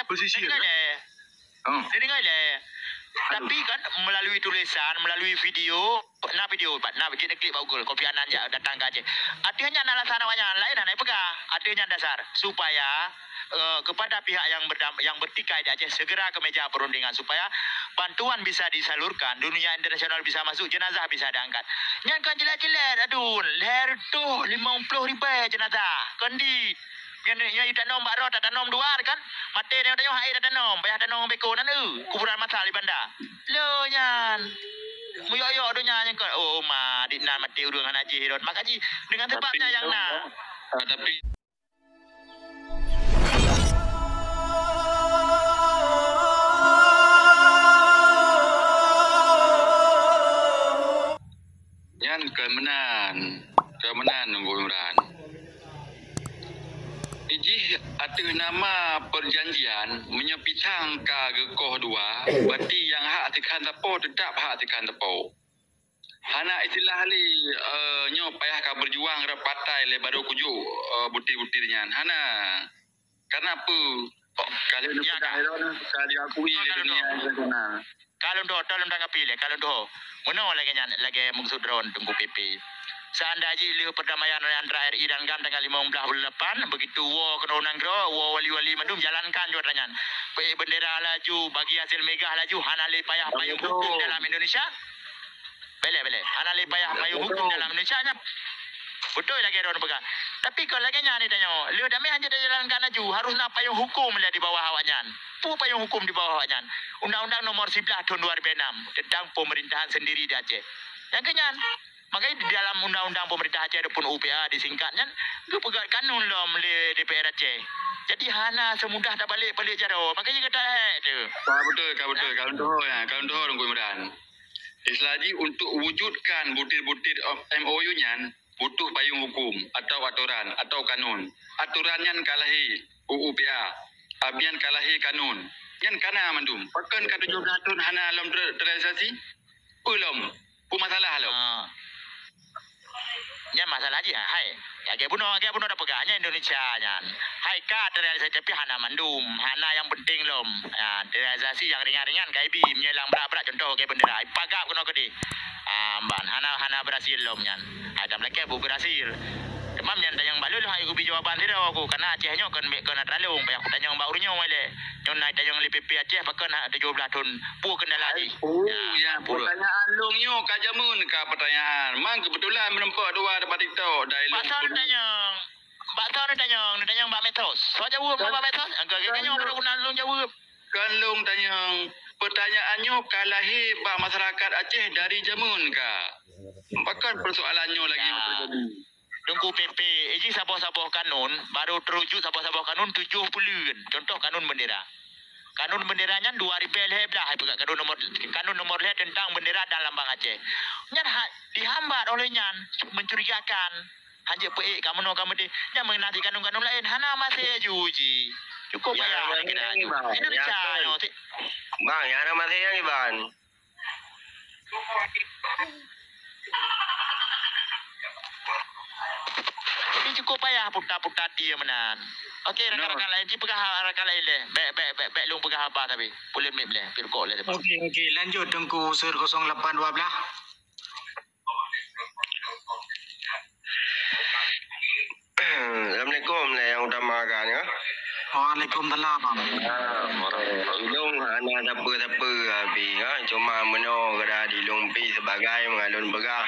Pesisir. Dia dengar je. Tapi kan melalui tulisan, melalui video, nak kita klik Google, kopi anan je datang ke Aceh. Artinya alasan awaknya lain nak pegang. Artinya dasar supaya kepada pihak yang bertikai di Aceh segera ke meja perundingan supaya bantuan bisa disalurkan, dunia internasional bisa masuk, jenazah bisa diangkat. Yang kan jelas-jelas, aduh, leher tu 50,000 jenazah. Kondit. Yang tanam baru tak tanam dua kan mati dia tanya hai dah tanam bayar tanam beko nan kuburan masal di bandar lo nyan muyo dunya yang kan oh ma di nan mati urang haji don makaji dengan sebabnya yang na tapi yan kemenan nunggu Imran. Iji atas nama perjanjian menyepitang ke gekoh dua, berarti yang hak tekan tepo tetap hak tekan tepo. Hana istilah li nyo payah ka berjuang repatai le baru kuju butir-butirnya. Hana kenapa kali ni dah kali aku ni dunia internasional. Kalau dah dalam tanggapi le kalau dah mana lagi maksud drone tunggu PP. Seandainya lihat perdamaian antara RI dan GAM tanggal 15 bulan 8, begitu war kena unang gera, war wali-wali mandum jalankan juga tanya. Bendera laju, bagi hasil megah laju, hanale payah payung hukum dalam Indonesia. Boleh. Hanale payah payung hukum dalam Indonesia nya. Betul lagi orang pegang. Tapi kalau lagi ni tanya, lihat damai hanya jalankan laju, harus nak payung hukum di bawah awaknya. Payung hukum di bawah awaknya. Undang-Undang nomor 11 tahun 2006 tentang pemerintahan sendiri di Aceh. Yang kenyan. Makanya di dalam undang-undang pemerintah Aceh ataupun UPA disingkatnya, kepegat kanun lah oleh DPR Aceh. Jadi hana semudah tak balik jaro. Makanya kata tu. Betul. Kalau doh nunggu Imran. Selagi untuk wujudkan butir-butir MOU-nya butuh payung hukum atau aturan atau kanun. Aturannya kalahi UPA, abian kalahi kanun. Yang kana mandum. Pakan ka 17 tahun hana alam terrealisasi? Belum. Masalah lo. Nya masalah aja, hai. Agak bunuh dah pegangnya Indonesia nya. Hai ka terrealisasi tapi hana mandum, hana yang penting lom. Ya, terrealisasi yang ringan-ringan kayak bi menyelang berat-berat contoh kayak bendera. Pagap kena ke di. Ban hana berhasil lom nya. Ada lagi bu berhasil. Demam nya yang balul hai ubi jawaban dia aku karena Aceh nya kena teralung payah aku tanya mbak urnya wale. Nyon naik tanya li PP Aceh pakai nak 17 tahun. Pu kendala lagi. Ya, pertanyaan lungnya kajamun ka pertanyaan. Mang kebetulan menempat dua dapat TikTok dialog. Mbak tanya Mbak Metos. So jawab Mbak Metos. Angka kayaknya orang guna lung jawab. Kan lung tanya pertanyaannya kalahi bah masyarakat Aceh dari jamun ka. Bahkan persoalannya lagi terjadi. Tunggu PP, ini sabah-sabah kanun, baru terujuk sabah-sabah kanun 7 bulan. Contoh kanun bendera. Kanun benderanya 2 ripel heblah. Kanun nomor lihat tentang bendera dalam Bang Aceh. Nyan dihambat oleh nyan, mencurigakan. Hanya kamu di. Nyan mengenali kanun-kanun lain. Hana masih juji. Cukup ya. Indonesia. Bang, yang ada masih yang Bang. Ini cukup payah putar-putar dia menan. Okey, rakan-rakan lain pegah rakan lain le. Baik lung pegah apa tapi. Boleh mip le, pirkok le. Okey, lanjut Tengku Sir 0812. Assalamualaikum lah yang utamakan ya. Waalaikumsalam. Ilung anak siapa-siapa habis ha? Cuma meno kada dilumpi sebagai mengalun begah.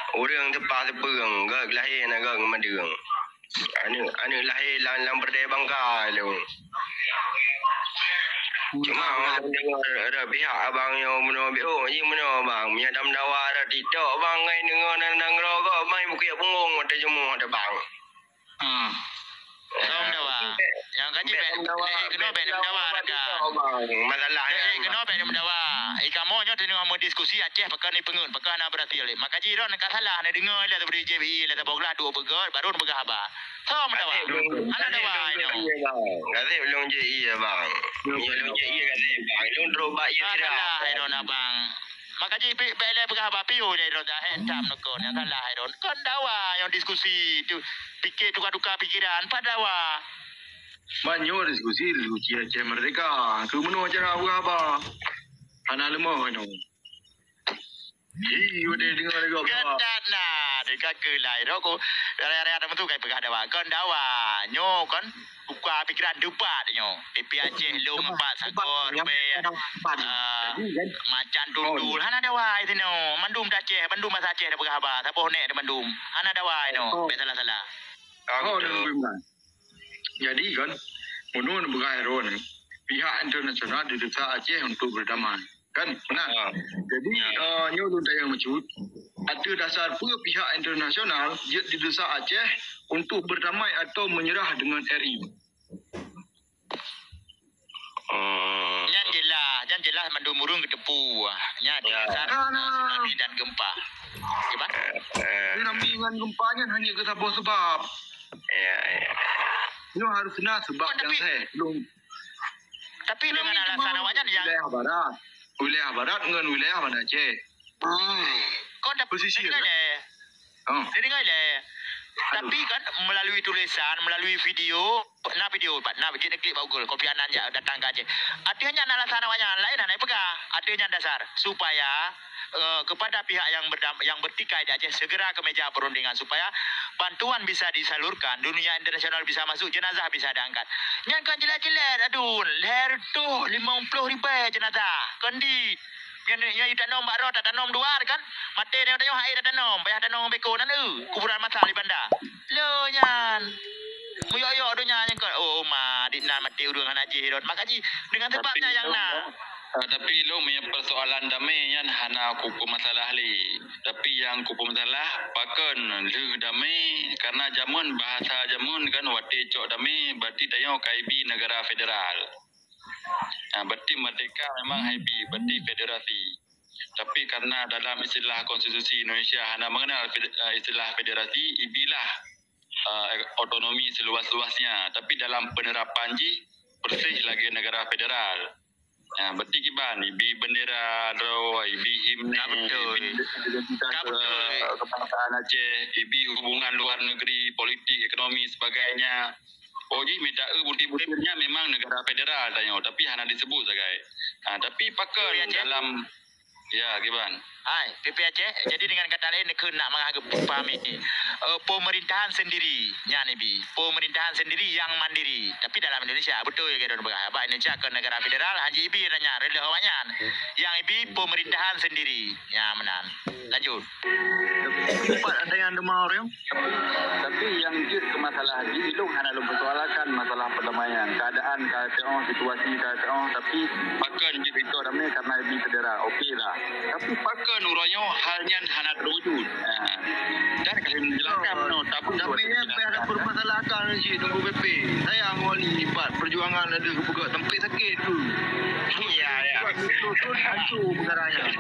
Orang tepat sepeng gak lahir nak gak madeng. Anu lahir lang berdaya bangka lu. Cuma orang dengar ada pihak abang yang meno BO ni meno bang. Punya dam dawa ada TikTok bang ngai dengar nang rokok mai buka punggung ada jemu ada bang. Dam dawa. Yang kaji kena dam dawa ada. Masalah kena dam dawa. Kamu nyo tengah mau diskusi Aceh pakai ni pengun, pakai nak berhasil. Maka jiran nak salah nak dengar lah dari JBI lah taboglah dua pegal baru nak pegang apa. Sama dawa. Anak dawa nyo. Kasih belum JI ya bang. Belum JI kasih bang. Belum terobak ya tidak. Salah iron abang. Maka ji bele pegang apa piu dia iron dah hentam nak kon. Yang salah iron. Kon dawa yang diskusi tu fikir tukar-tukar pikiran pada dawa. Banyak diskusi Aceh Merdeka. Ke mana cara apa? Hana lemah no. Dia dengar juga. Kadana dekat ke lain aku area ada betul kai pegah dawa kon dawa nyo kon buka pikiran dupat nyo DP Aceh lung 4 sakor be macan dundul hana dawa itu no mandum Aceh bandum masa Aceh dah pegah ba tapoh nek bandum hana dawa no be salah-salah jadi kan menurut berairon pihak internasional didesak Aceh untuk berdamai kan benar jadi nyo tu tak yang mecut ada dasar pula pihak internasional dia didesak Aceh untuk berdamai atau menyerah dengan RI. Yang jelas mandum murung ketepu nya dasar tsunami dan gempa. Gimana? Tsunami dengan gempanya hanya ke sebab. Ya. Ini harus benar sebab yang saya belum. Tapi dengan alasan awaknya yang wilayah barat dengan wilayah mana Aceh. Kau dapat posisi dengar tapi kan melalui tulisan, melalui video, video bikin klip Google, kopi anan datang ke Aceh. Artinya alasan awaknya lain anai pegang. Artinya dasar supaya kepada pihak yang bertikai di Aceh segera ke meja perundingan supaya bantuan bisa disalurkan, dunia internasional bisa masuk, jenazah bisa diangkat. Yang kan jelas-jelas, aduh, leher tu 50,000 jenazah, kondit. Yang tanam baru tak tanam luar kan mati dia tanya hai dah tanam bayar tanam beko nan kuburan masal di bandar lo nyan muyo donya yang oh ma di nan mati urang haji rot makaji dengan sebabnya yang tapi lo punya persoalan damai yang hana kupu masalah li tapi yang kupu masalah pakan lu damai karena jamun bahasa jamun kan wati cok damai berarti tayo KIB negara federal. Berarti merdeka memang HIB, berarti federasi. Tapi karena dalam istilah konstitusi Indonesia hanya mengenal istilah federasi, ibilah otonomi seluas-luasnya. Tapi dalam penerapan bersih lagi negara federal. Berarti kiban, ibi bendera ro, ibi himne, kebangsaan Aceh, ibi hubungan luar negeri, politik, ekonomi sebagainya. Oji minta butir-butirnya memang negara federal tanya, tapi hanya disebut saja. Tapi pakai dalam ya gimana? Hai, PP Aceh. Jadi dengan kata lain nak menganggap pahami pemerintahan sendiri, nya bi. Pemerintahan sendiri yang mandiri. Tapi dalam Indonesia betul ya kita berkata. Apa Indonesia ke negara federal, haji ibi tanya rela awaknya. Yang ibi pemerintahan sendiri. Ya menan. Lanjut. Empat ada yang demam orang. Tapi yang ke masalah haji itu hanya mempersoalkan masalah perdamaian, keadaan KTO, situasi KTO, tapi pakai itu ramai karena ibi federal. Okey lah. Tapi pakai nuranya halnya hanya terwujud. Dan kalian menjelaskan tapi yang ada permasalahan je tunggu PP. Saya angoli empat perjuangan ada buka tempat sakit tu. Ya. Betul hancur perkaranya.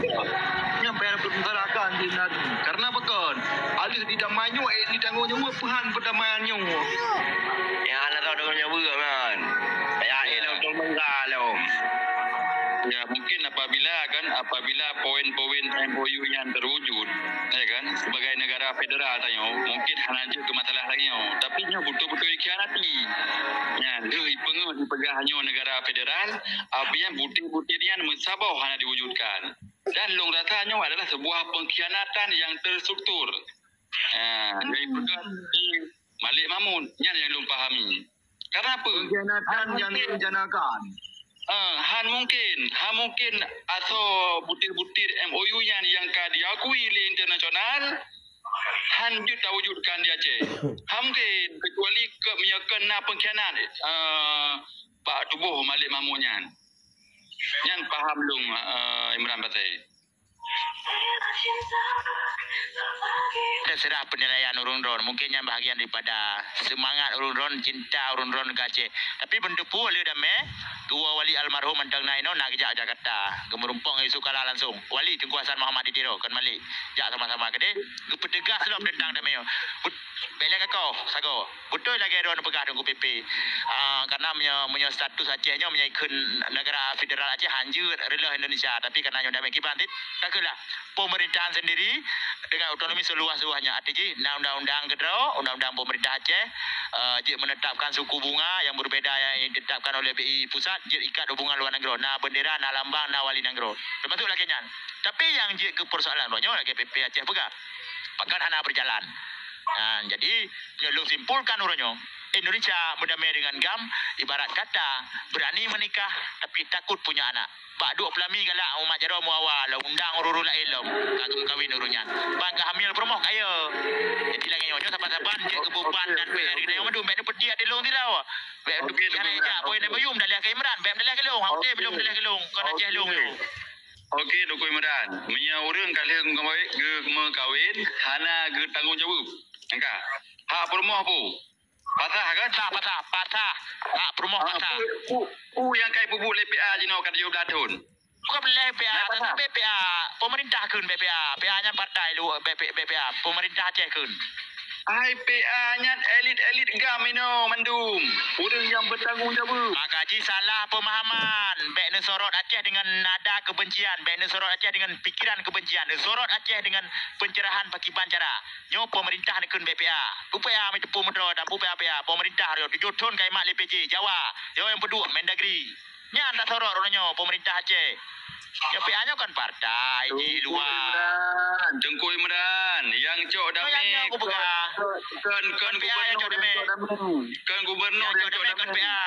Yang ada permasalahan di Nadu. Karena pekan alih tidak maju ditanggung nyawa Tuhan perdamaiannya. Yang anak tahu dengan nyawa kan. Ya ini untuk menggalau. Ya mungkin apabila poin-poin MOU yang terwujud, ya kan, sebagai negara federal tanya, mungkin hanya ke masalah lagi tapi nya betul-betul dikhianati. Ya, lebih penguh dipegahannya negara federal, abian butir-butirnya mensabau hanya diwujudkan. Dan long rasanya adalah sebuah pengkhianatan yang terstruktur. Dari pegang Malik Mahmud, yang long pahami. Karena apa? Pengkhianatan yang direncanakan. Han mungkin atau butir-butir MOU yang diakui oleh internasional han juga wujudkan di Aceh. Mungkin kecuali kena pengkhianat Pak Tubuh Malik Mahmudnya. Yang paham dong Imran Batai. Terserah penilaian Urun Ron. Mungkin yang bahagian daripada semangat Urun Ron, cinta Urun Ron ke Aceh. Tapi bentuk pun dia damai. Dua wali almarhum mentang naino nak kejak Jakarta. Gemerumpong isu kalah langsung. Wali Tengku Hasan Muhammad Didiro kan Malik. Jak sama-sama ke dia. Gepetegas lah bentang damai. Bela kau, sago. Betul lagi Ron pegah tunggu PP. Karena punya status Acehnya punya ikon negara federal Aceh hanjur rela Indonesia. Tapi karena yang damai kibantit, takkanlah pemerintahan sendiri dengan otonomi seluas-luasnya. Artinya undang-undang kedua, undang-undang pemerintah Aceh jika menetapkan suku bunga yang berbeza yang ditetapkan oleh BI pusat, jika ikat hubungan luar negara, na bendera, na lambang, na wali negara. Termasuk lagi nyan. Tapi yang jika ke persoalan banyak lagi PP Aceh pegah. Pakan hana berjalan. Jadi nyelung simpulkan urangnya. Indonesia berdamai dengan GAM ibarat kata berani menikah tapi takut punya anak. Bak duk pelami galak umat jaro mu awal undang ururu lain lom kagum kawin urunyan. Bangga hamil promoh kaya. Jadi lagi nyonya saban-saban je kebuban dan PR kena yang madu mek peti ada long tilau. Mek duk kena ja poin bayum dalah ke Imran, mek dalah ke long, hau belum dalah ke long, kau nak ceh long. Okey, Dok Imran. Punya urang kalian kawin hana ge tanggungjawab. Angka. Hak permoh apa? Patah kan? Patah. Tak promoh patah. Yang kai bubuk LPA jino kan 17 tahun. Bukan boleh BPA, tapi BPA pemerintah kun BPA. BPA-nya partai lu BPA, pemerintah Aceh kun. IPA nya elit-elit GAM ino mandum. Urang yang bertanggungjawab. Maka ji salah pemahaman. Baik ne sorot Aceh dengan nada kebencian, baik ne sorot Aceh dengan pikiran kebencian, ne sorot Aceh dengan pencerahan pakiban cara. Nyo pemerintah ne kun BPA. Upaya mai tepu medro dan upaya pemerintah yo 7 tahun kai mak LPJ Jawa. Yo yang kedua Mendagri. Nya anda sorot orangnya pemerintah Aceh. Ya PA-nya kan partai di luar. Tengku Imran yang cok damai. Yang aku pegang. Kan gubernur. Kan gubernur yang cok damai. PA.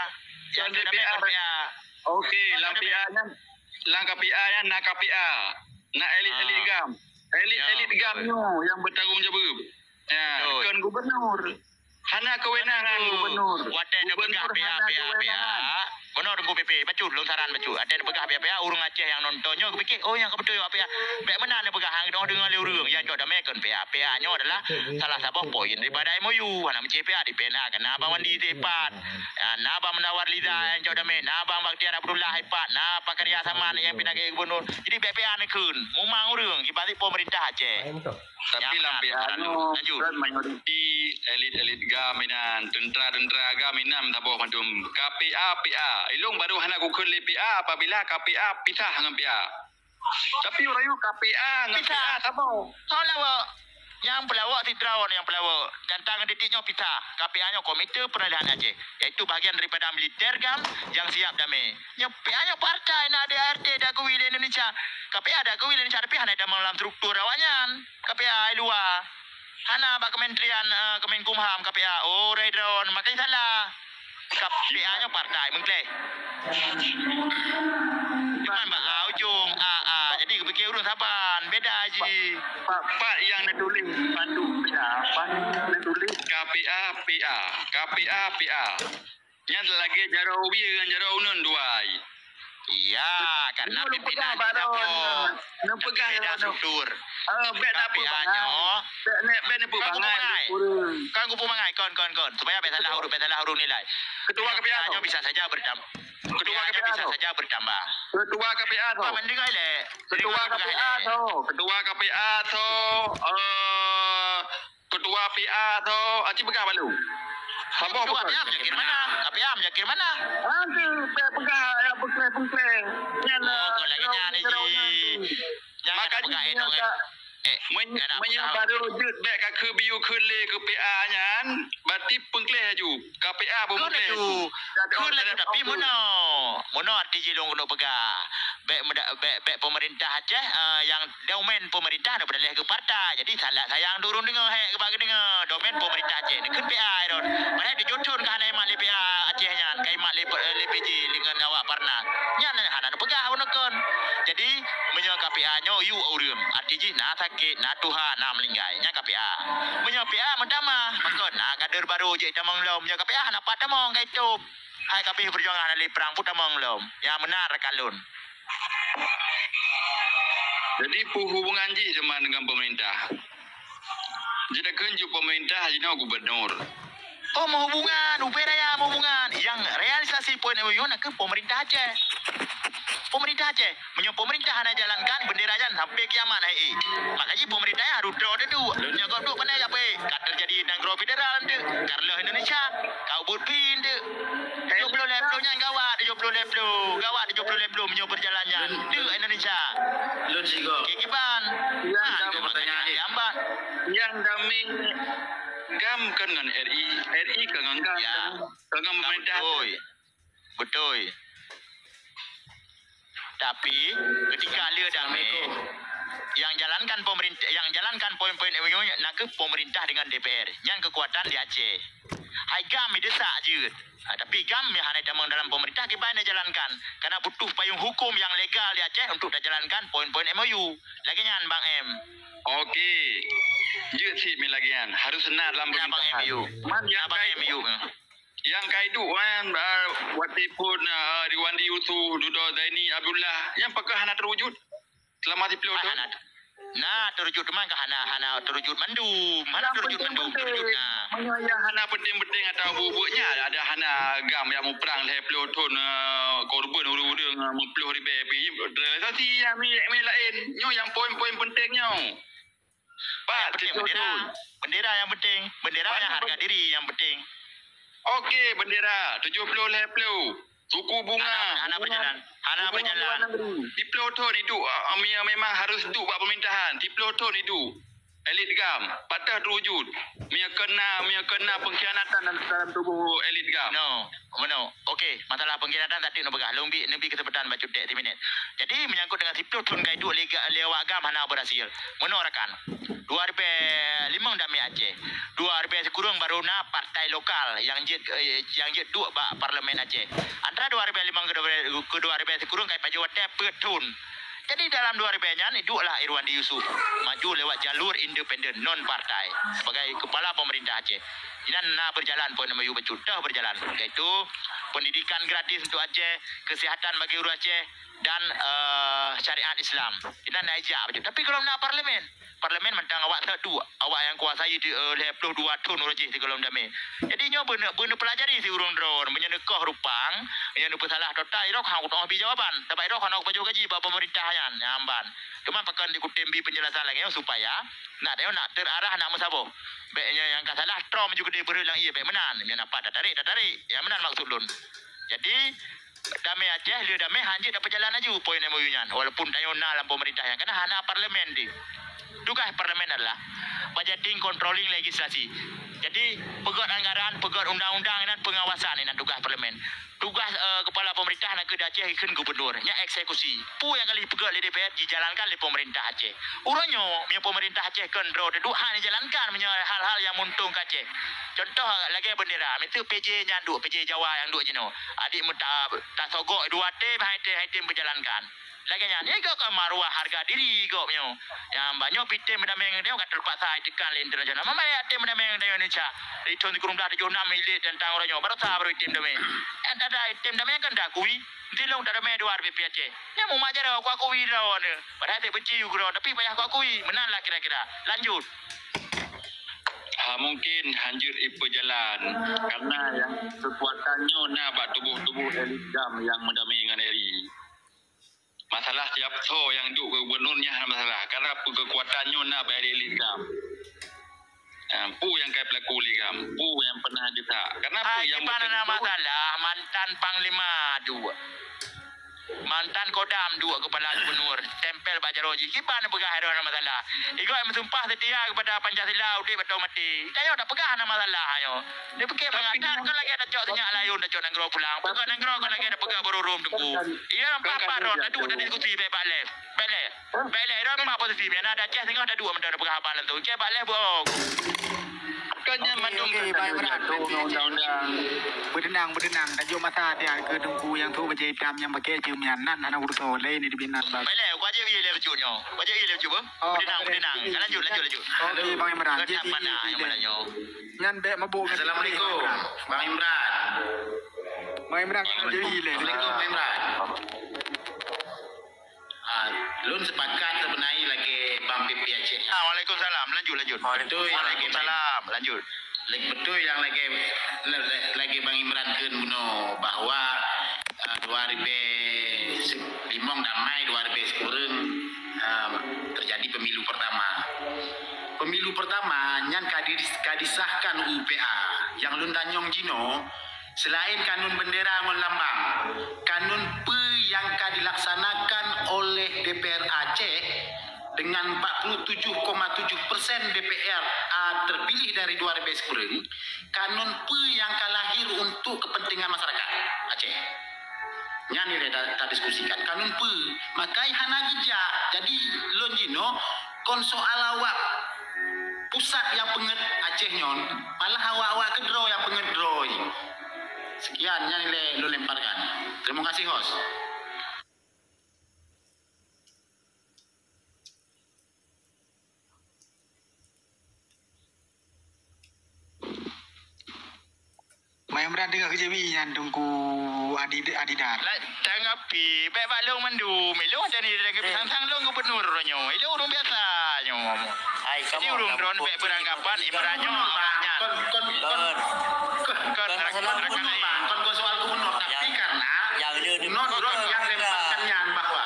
Yang cok damai kan PA. Okey, lang PA nya. Lang PA nya nak PA. Nak elit-elit GAM. Elit-elit GAM yang bertanggungjawab. Ya, kan gubernur. Hana kewenangan gubernur. Wadah dia pegang PA. Benar tunggu PP. Bacu lontaran bacu. Ada dia pegang PA urung Aceh yang nontonnya. Aku fikir, oh yang kebetul PA. Baik mana dia pegang. Hang dengar urung. Yang cok damai kan PA. PA-nya adalah salah satu poin daripada MOU. Anak mencari PA di PNA. Karena abang mandi tepat. Nah abang menawar lidah yang cok damai. Nah abang Baktiar Abdullah hebat. Nah Pak Karya Saman yang pindah ke gubernur. Jadi PA ni kun. Mumang urung. Kibalik pemerintah Aceh. Tapi lampian kan minoriti elit-elit gaminan tentera gaminan taboh madum PA ilung baru hana kukun PA apabila KPA pisah dengan PA. Tapi orang yo KPA dengan PA taboh. Soalnya wak yang pelawak tidrawon yang pelawak dan tangan titiknya pisah. KPA-nya Komite Peralihan Aceh. Iaitu bahagian daripada militer GAM yang siap damai. Yang PA-nya partai nak ada ART dah kuil Indonesia. KPA dah kuil Indonesia tapi hana dalam struktur awaknya. KPA luar. Hana bak kementerian Kemenkumham KPA. Oh Redron makanya salah. KPA-nya partai mengkleh. Cuman bak ujung jadi fikir urus saban beda je. Pak yang nak tulis pandu PA. Pandu nak tulis KPA PA. Yang lagi jaro ubi dengan jaro unun duai. Iya, karena pimpinan kita pun pegang beda struktur. Bet apa bangai? Bet apa bangai? Kan kupu mangai kon. Supaya bet salah huruf nilai. Ketua KPA bisa saja bertambah. Ketua bertambah. Ketua KPA tu. Apa mendengar le? Ketua KPA tu. Ketua PA tu. Aci pegang balu. Ketua PA menjakir mana? KPA menjakir mana? Nanti pegang yang pengkleng. Kau lagi nyari ji. Jangan pegang edong. Baru jut back ke biu kele ke PA nyan. Berarti pengkleh ju. KPA pun pengkleh ju. Kun lagi tapi mono arti je dong untuk pegang. Baik pemerintah Aceh yang domain pemerintah ada beralih ke partai. Jadi salah sayang turun dengar ke bagi dengar domain pemerintah Aceh. Kun PA don. Mana dijocun ke hana emak PA Aceh nyan, kai mak LPJ dengan awak Parnas. Nyan hana pegang mono kon. Jadi menyo KPA nyo yu urang. Arti je na sakit, na tuha, na melinggai. Nya KPA. Menyo PA mendama. Makon na kader baru je tamang lom. Menyo KPA hana pat tamang kai top. Hai KPI perjuangan ali perang pun tamang lom. Yang benar kalun. Jadi hubungan ji sama dengan pemerintah. Jika kunjuk pemerintah jino gubernur. Oh mau hubungan, upaya mau hubungan. Yang realisasi poin MOU nak ke pemerintah Aceh. Pemerintah Aceh, pemerintah hanya jalankan bendera jalan sampai kiamat hai. Makanya pemerintahnya harus draw dulu. Nyokot duk pandai apa? Kat terjadi negara federal tu. Karlo Indonesia, kau buat pin tu. 70 leblo nya gawat, 70 leblo menyo perjalannya. Tu Indonesia. Lun sigo. Kikiban. tengah pemerintah. Betul. Tapi ketika dia damai, yang jalankan poin-poin MOU nak ke pemerintah dengan DPR. Yang kekuatan di Aceh. Hai gam desak je. Tapi gam yang hanya dalam pemerintah kita nak jalankan. Karena butuh payung hukum yang legal di Aceh untuk jalankan poin-poin MOU. Lagi nyan Bang M. Okey. Je sih milagian. Harus senar dalam pemerintahan. Man yang MOU. Yang kaidu kan watipun Riwandi Yusu Dudo Zaini Abdullah yang pakai hana terwujud selama 10 tahun. Nah, terwujud man ke hana terwujud mandum. Mana terwujud mandum terwujud nah. Yang hana penting-penting atau bubuknya ada hana gam yang mu perang le 10 tahun korban urang mu 10 ribu realisasi yang lain nyo yang poin-poin pentingnya. Bendera yang penting. Bendera yang harga diri yang penting. Okey, bendera 70 leplu. Suku bunga. Hana berjalan. 10 tahun itu memang harus duduk buat pemerintahan. 10 tahun itu. Elit gam patah terwujud. Mia kena pengkhianatan dalam tubuh elit gam. No. Okey, masalah pengkhianatan tadi nak begah. Lebih kesempatan baca dek 3 minit. Jadi menyangkut dengan 10 tahun kaidu lewat gam hana berhasil. Mana rakan? 2005 damai Aceh. 2000 sekurang baru na partai lokal yang jet dua parlimen Aceh. Antara 2005 ke 2000 sekurang kai pajawatan petun. Jadi dalam 2000-nya itulah Irwandi Yusuf maju lewat jalur independen non partai sebagai kepala pemerintah Aceh. Ini berjalan poin MOU bercudah berjalan. Yaitu pendidikan gratis untuk Aceh, kesihatan bagi orang Aceh dan syariat Islam. Ini naijak betul. Tapi kalau nak parlimen mentang awak tak tu, awak yang kuasai 22 tahun urus di kolom damai. Jadi nyo benar pelajari si urung drone, menyedekah rupang, yang salah total irok hang utang habis jawapan. Tapi irok hang baju gaji bab pemerintahan amban. Cuma pakan dikutembi penjelasan lagi supaya nak terarah nak mesabo. Baiknya yang kasalah Trump juga dia berulang iya baik menan. Yang nampak dah tarik. Yang menan maksud lun. Jadi damai Aceh, dia damai hanjit dapat jalan aja poin MOU-nya. Walaupun tayona dalam pemerintahan karena hana parlimen di. Tugas parlimen adalah budgeting, controlling legislasi. Jadi pegat anggaran, pegat undang-undang dan pengawasan ini tugas parlimen. Tugas kepala pemerintahan nak ke Aceh ikan gubernur, nya eksekusi. Yang kali pegat oleh DPR dijalankan oleh pemerintah Aceh. Urangnya punya pemerintah Aceh kendro duduk hanya dijalankan punya hal-hal yang untung ke Aceh. Contoh lagi bendera, itu PJ nyanduk, PJ Jawa yang duk jeno. Adik tak sogok 2 tim, 2 tim berjalankan. Lagi ni kau maruah harga diri kau punya. Yang banyak pitem mendamai dia kata terpaksa tekan internasional. Mama ya tim mendamai di Indonesia. Itu di kurung dah 76 milit tentang orangnya. Baru tim damai. Ada tim damai kan dah kui. Tilong tak damai 2 RPP Aceh. Ni mau majar aku akui dah ni. Padahal tak benci aku tapi payah aku akui. Menanlah kira-kira. Lanjut. Mungkin hanjur ipu jalan karena yang kekuatannya nak buat tubuh elit gam yang mendamai dengan eri. Masalah tiap yang duk gubernurnya masalah karena kekuatannya nak bayar elit gam. Pu yang kai pelaku ligam, pu yang pernah desak. Karena pu yang masalah mantan panglima 2. Mantan Kodam 2 kepala gubernur tempel Pak Jaroji. Gimana pegah ada masalah? Ikut yang bersumpah setia kepada Pancasila udah betul mati. Tayo dah pegah ada masalah ayo. Dia pergi mengatakan kan lagi ada cok senyak layun dah cok nanggro pulang. Pegah nanggro kan lagi ada pegah berurum tunggu. Iya apa ron ada dua diskusi baik leh. Baik leh ron apa posisi ni ada Aceh tengah ada 2 mendak pegah apalan tu. Cek leh buang. Kanya mandung undang-undang. Berdenang tajuk mata dia ke tunggu yang tu berjaya pam yang pakai ciuman nan anak urus lain di binan bang. Baiklah, aku aja pilih lebih Wajib pilih cuba. Berdenang. Lanjut. Okey Bang Imran. Jadi mana yang mananya? Ngan bek mabuk. Assalamualaikum Bang Imran. Bang Imran jadi pilih. Assalamualaikum Bang Imran. Lun sepakat sebenarnya lagi Bang PP Aceh. Waalaikumsalam. Lanjut. Waalaikumsalam. Lanjut. Betul yang lagi Bang Imran kan buno bahwa 2005 damai 2000 sekurang terjadi pemilu pertama. Pemilu pertama yang kadisahkan UPA yang lundanyong jino selain kanun bendera ngon lambang, kanun yang dilaksanakan oleh DPR Aceh dengan 47,7% DPR terpilih dari 2 RBS Kureng, kanun pe yang kalahir untuk kepentingan masyarakat Aceh. Nya ni kita diskusikan kanun pe makai hana geja. Jadi lonjino kon soal awak pusat yang penget Aceh nyon malah awak-awak kedro yang penget droi. Sekian yang lo lemparkan. Terima kasih host. Mai Imran dengar kerja bi yang tunggu Adidar. Lah tanggapi baik balong mandu melong jadi dengan sang-sang long gubernur ronyo. Itu urung biasa nyo. Ai Jadi kamu urung drone baik beranggapan Imranyo banyak. Kon soal gubernur tapi karena yang dia gubernur yang lemparkannya bahwa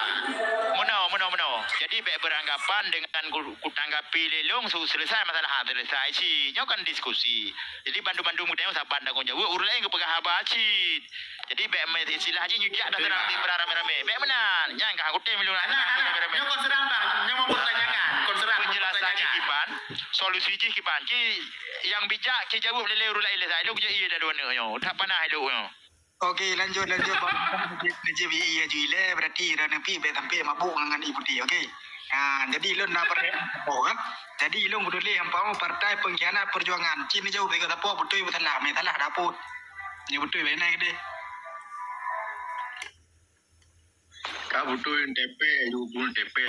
Mono. Jadi baik beranggapan dengan ku tanggapi lelong selesai masalah selesai si. Nyo kan diskusi. Jadi bandu-bandu muda yang saban dah kon jawab urang lain ke pegah abacit. Jadi baik istilah aja nyujak dah terang berame-rame. Baik benar. Yang kah aku tem milung anak. nyo kon serang bang, nyo mempertanyakan. Kon serang Penjelasannya Kipan, solusi Kipan. Yang bijak ki jawab lele urang lain saya. Lu je iya dah dua nyo. Tak panah lu nyo. Okey, lanjut bang. Kerja bi iya juile berarti dah nepi be sampai mabuk dengan ibu dia. Okey. Jadi lu nak kan? Jadi lu boleh hampau partai pengkhianat perjuangan. Cini jauh be kata apa betul salah, me salah dapur. Ni betul be naik deh. Kau betul yang TP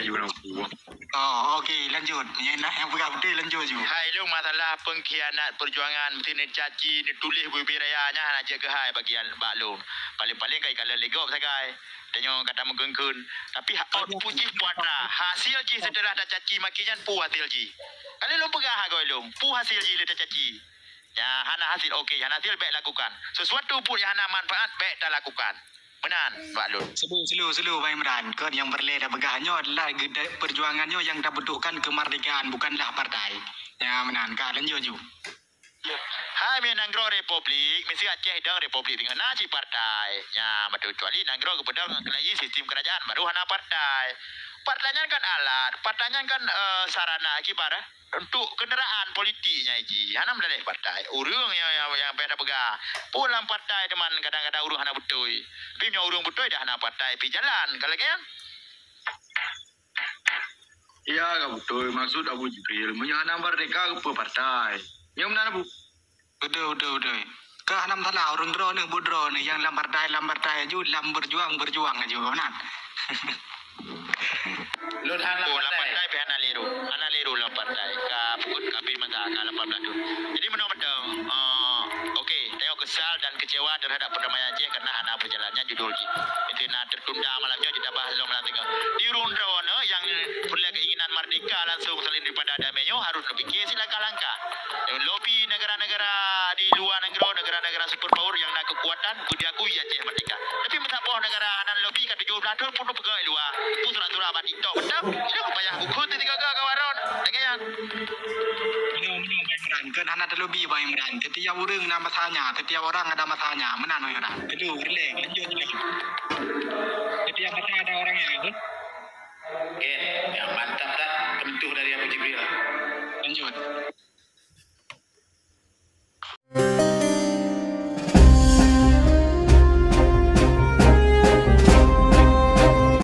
juga nak buat. Oh, okey, lanjut. Yang pegang betul lanjut je. Hai lu masalah pengkhianat perjuangan mesti ni caci ni tulis berayanya nak jaga hai bagian balung. Paling-paling kai kalau legok sakai. Tanya kata menggengkun. Tapi output ji puatra. Hasil ji setelah dah caci makian pu hasil ji. Kalau lu pegang kau lu, pu hasil ji dah caci. Ya, hana hasil okey, hana hasil baik lakukan. Sesuatu pun yang hana manfaat baik dah lakukan. Benar, Pak Lun. Selu Pak Imran. Kan yang berbeda begahnya adalah perjuangannya yang dah butuhkan kemerdekaan, bukanlah partai. Ya, benar. Kan lanjut ju. Hai menanggro republik, mesti Aceh dang republik dengan naci partai. Ya, betul kecuali nanggro kepada lagi sistem kerajaan baru hana partai. Partainya kan alat, partainya kan sarana kibarah untuk kenderaan politiknya ji. Hana melalui partai. Urung yang beda pegang. Pulang partai teman kadang-kadang urung hana betul. Tapi nya urung betul dah hana partai pi jalan kalau kan. Ya, kau betul. Maksud Abu Jibril menyana merdeka ke partai. Yang mana bu? Udah. Ke hanam salah orang dro ni budro ni yang lam partai ju lam berjuang aja benar. Lun hana Partai pe hana liru lam partai. Ka pukut kapi mata ka 18 tu. Jadi menurut okey, tengok kesal dan kecewa terhadap perdamaian Aceh kerana hana berjalannya judul ji. Itu nak tertunda malamnya ditambah belum malam tengah. Di Rundrono yang perlu keinginan merdeka langsung selain daripada damainya harus berfikir langkah-langkah. Lobi negara-negara di luar negara superpower yang nak kekuatan diakui Aceh merdeka. Tapi mengapa negara hanan lobi kat 17 tahun pun pegang luar. Pun surat-surat abad TikTok betul. Itu payah buku tiga kawaron. Dengar Kan hana terlebih Pak Imran. Setiap orang ada masanya, setiap orang ada masanya. Mana Pak Imran? Itu relax, lanjut je. Setiap masa ada orangnya kan? Okey, yang mantap dah tentu dari Abu Jibril. Lanjut.